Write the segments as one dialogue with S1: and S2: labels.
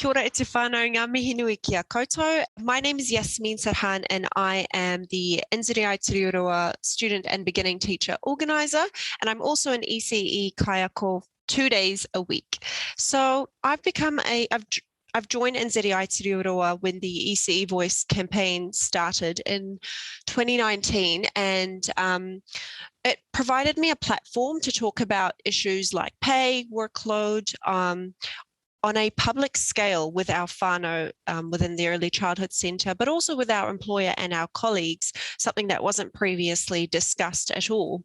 S1: Kia ora e te whānau, ngā mihi nui ki a koutou. My name is Yasmin Sarhan and I am the NZI Te Reo Student and Beginning Teacher Organiser, and I'm also an ECE kaiako 2 days a week. So I've joined NZI Te Reo when the ECE Voice campaign started in 2019, and it provided me a platform to talk about issues like pay, workload, on a public scale with our whānau within the Early Childhood Centre, but also with our employer and our colleagues, something that wasn't previously discussed at all.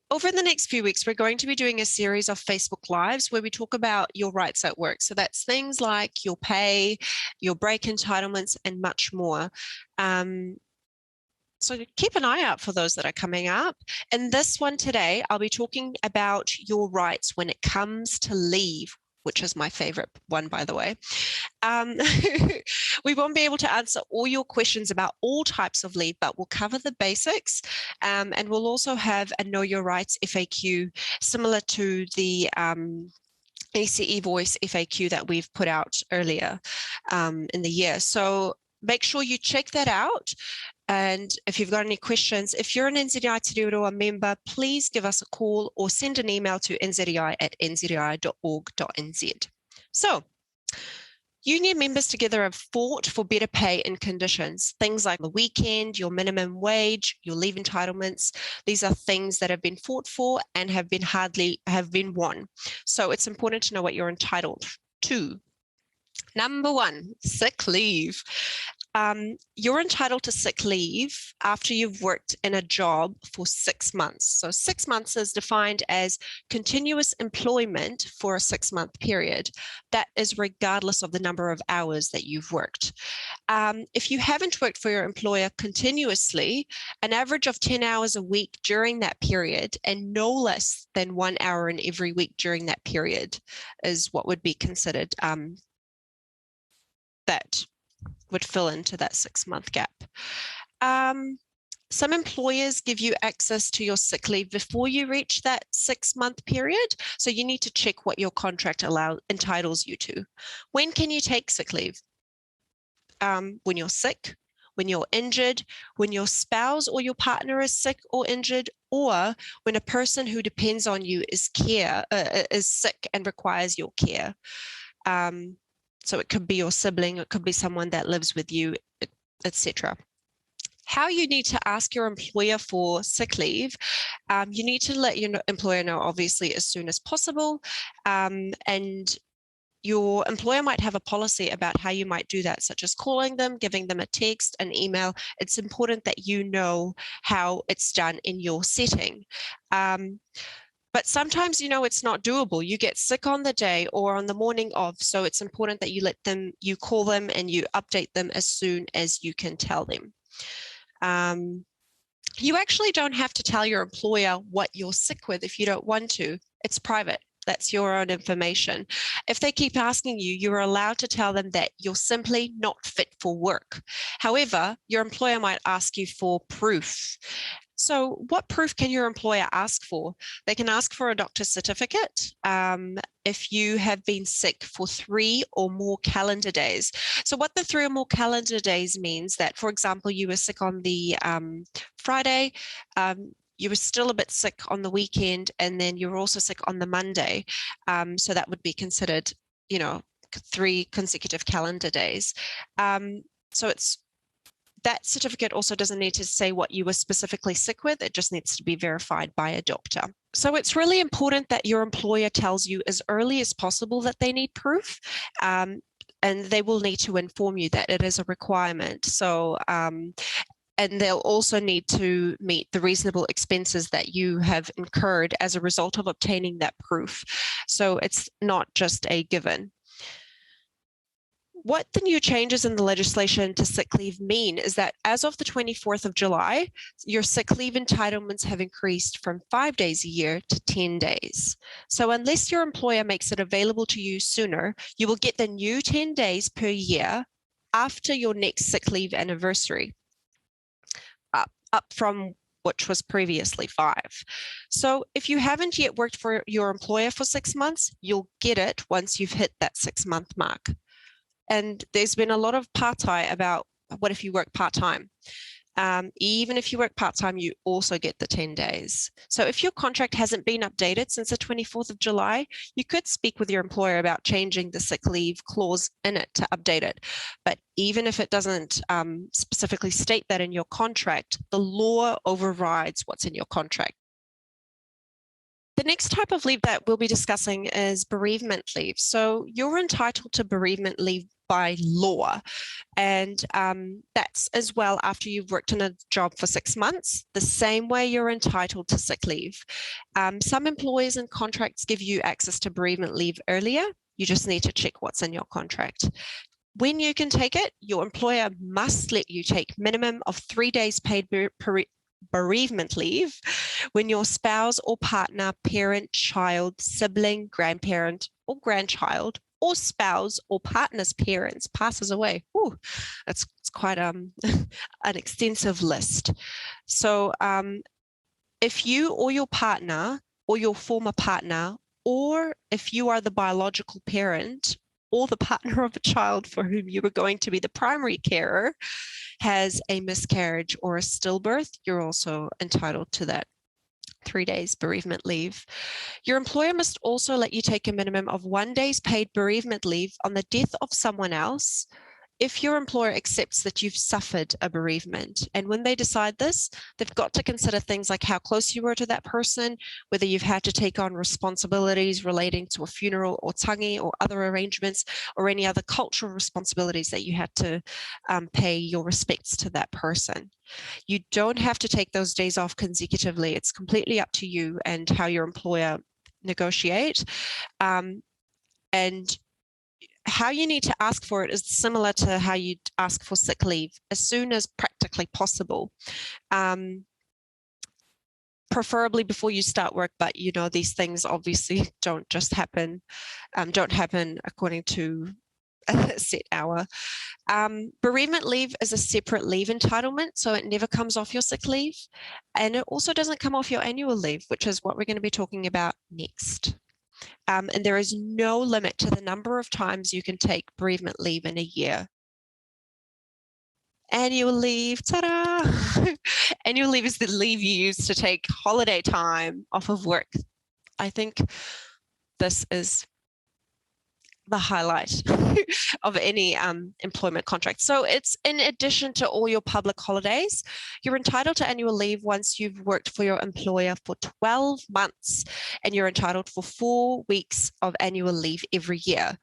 S1: Over the next few weeks, we're going to be doing a series of Facebook Lives where we talk about your rights at work. So that's things like your pay, your break entitlements, and much more. So keep an eye out for those that are coming up. In this one today, I'll be talking about your rights when it comes to leave, which is my favorite one, by the way. We won't be able to answer all your questions about all types of leave, but we'll cover the basics. And we'll also have a Know Your Rights FAQ, similar to the ECE Voice FAQ that we've put out earlier in the year. So make sure you check that out. And if you've got any questions, if you're an NZI Te Reo member, please give us a call or send an email to nzi@nzi.org.nz. So, union members together have fought for better pay and conditions. Things like the weekend, your minimum wage, your leave entitlements. These are things that have been fought for and have been won. So it's important to know what you're entitled to. Number one, sick leave. You're entitled to sick leave after you've worked in a job for 6 months. So 6 months is defined as continuous employment for a 6-month period. That is regardless of the number of hours that you've worked. If you haven't worked for your employer continuously, an average of 10 hours a week during that period and no less than 1 hour in every week during that period is what would be considered that would fill into that 6-month gap. Some employers give you access to your sick leave before you reach that 6-month period. So you need to check what your contract entitles you to. When can you take sick leave? When you're sick, when you're injured, when your spouse or your partner is sick or injured, or when a person who depends on you is sick and requires your care. So it could be your sibling, it could be someone that lives with you, etc. How you need to ask your employer for sick leave. You need to let your employer know, obviously, as soon as possible. And your employer might have a policy about how you might do that, such as calling them, giving them a text, an email. It's important that you know how it's done in your setting. But sometimes, it's not doable. You get sick on the day or on the morning of, so it's important that you call them and you update them as soon as you can tell them. You actually don't have to tell your employer what you're sick with if you don't want to. It's private. That's your own information. If they keep asking you, you're allowed to tell them that you're simply not fit for work. However, your employer might ask you for proof. So what proof can your employer ask for? They can ask for a doctor's certificate if you have been sick for 3 or more calendar days. So what the 3 or more calendar days means that, for example, you were sick on the Friday, you were still a bit sick on the weekend, and then you were also sick on the Monday. So that would be considered, 3 consecutive calendar days. So that certificate also doesn't need to say what you were specifically sick with. It just needs to be verified by a doctor. So it's really important that your employer tells you as early as possible that they need proof, and they will need to inform you that it is a requirement. So, and they'll also need to meet the reasonable expenses that you have incurred as a result of obtaining that proof. So it's not just a given. What the new changes in the legislation to sick leave mean is that as of the 24th of July, your sick leave entitlements have increased from 5 days a year to 10 days. So unless your employer makes it available to you sooner, you will get the new 10 days per year after your next sick leave anniversary, up from which was previously 5. So if you haven't yet worked for your employer for 6 months, you'll get it once you've hit that 6-month mark. And there's been a lot of partai about what if you work part-time? Even if you work part-time, you also get the 10 days. So if your contract hasn't been updated since the 24th of July, you could speak with your employer about changing the sick leave clause in it to update it. But even if it doesn't specifically state that in your contract, the law overrides what's in your contract. The next type of leave that we'll be discussing is bereavement leave. So you're entitled to bereavement leave by law. And that's as well after you've worked in a job for 6 months, the same way you're entitled to sick leave. Some employers and contracts give you access to bereavement leave earlier. You just need to check what's in your contract. When you can take it, your employer must let you take minimum of 3 days paid bereavement leave when your spouse or partner, parent, child, sibling, grandparent, or grandchild, or spouse or partner's parents passes away. Ooh, it's quite an extensive list. So if you or your partner or your former partner, or if you are the biological parent or the partner of a child for whom you were going to be the primary carer, has a miscarriage or a stillbirth, you're also entitled to that 3 days bereavement leave. Your employer must also let you take a minimum of 1 day's paid bereavement leave on the death of someone else if your employer accepts that you've suffered a bereavement. And when they decide this, they've got to consider things like how close you were to that person, whether you've had to take on responsibilities relating to a funeral or tangi or other arrangements, or any other cultural responsibilities that you had to pay your respects to that person. You don't have to take those days off consecutively. It's completely up to you and how your employer negotiate. And how you need to ask for it is similar to how you'd ask for sick leave, as soon as practically possible. Preferably before you start work, but you know, these things obviously don't just happen, don't happen according to a set hour. Bereavement leave is a separate leave entitlement, so it never comes off your sick leave. And it also doesn't come off your annual leave, which is what we're going to be talking about next. And there is no limit to the number of times you can take bereavement leave in a year. Annual leave, ta-da! Annual leave is the leave you use to take holiday time off of work. I think this is the highlight of any employment contract. So it's in addition to all your public holidays. You're entitled to annual leave once you've worked for your employer for 12 months, and you're entitled for 4 weeks of annual leave every year.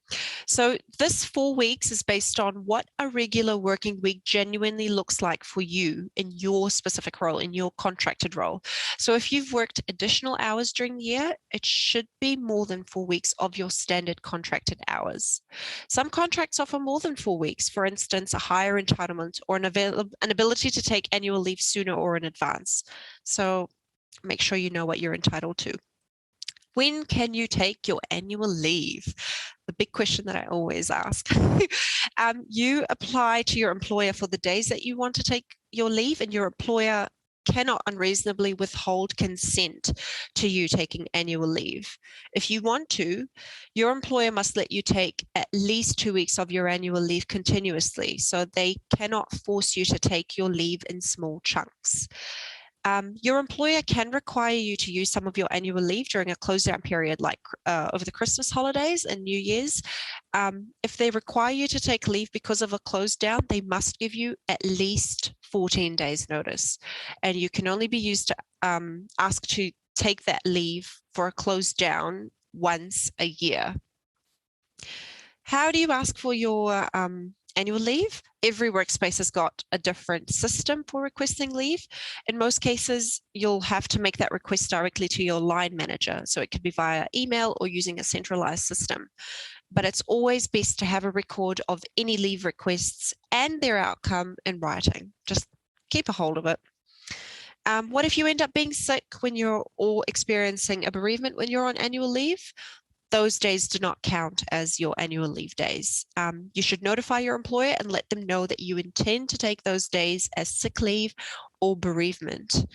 S1: So this 4 weeks is based on what a regular working week genuinely looks like for you in your specific role, in your contracted role. So if you've worked additional hours during the year, it should be more than 4 weeks of your standard contracted hours. Some contracts offer more than 4 weeks, for instance, a higher entitlement or an ability to take annual leave sooner or in advance. So make sure you know what you're entitled to. When can you take your annual leave? The big question that I always ask. You apply to your employer for the days that you want to take your leave, and your employer cannot unreasonably withhold consent to you taking annual leave. If you want to, your employer must let you take at least 2 weeks of your annual leave continuously, so they cannot force you to take your leave in small chunks. Your employer can require you to use some of your annual leave during a close down period, like over the Christmas holidays and New Year's. If they require you to take leave because of a close down, they must give you at least 14 days notice. And you can only be used to ask to take that leave for a close down once a year. How do you ask for your annual leave? Every workspace has got a different system for requesting leave. In most cases, you'll have to make that request directly to your line manager. So it could be via email or using a centralized system. But it's always best to have a record of any leave requests and their outcome in writing. Just keep a hold of it. What if you end up being sick when you're all experiencing a bereavement when you're on annual leave? Those days do not count as your annual leave days. You should notify your employer and let them know that you intend to take those days as sick leave or bereavement.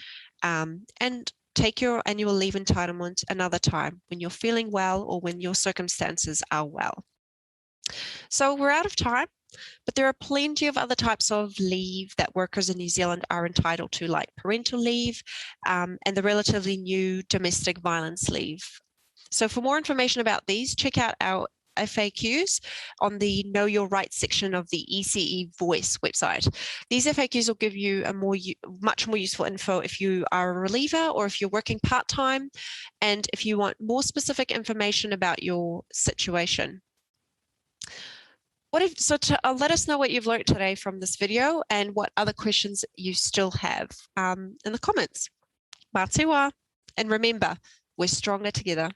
S1: And take your annual leave entitlement another time when you're feeling well or when your circumstances are well. So we're out of time, but there are plenty of other types of leave that workers in New Zealand are entitled to, like parental leave and the relatively new domestic violence leave. So for more information about these, check out our FAQs on the Know Your Rights section of the ECE Voice website. These FAQs will give you much more useful info if you are a reliever or if you're working part-time, and if you want more specific information about your situation. Let us know what you've learned today from this video and what other questions you still have in the comments. Mā te wā. And remember, we're stronger together.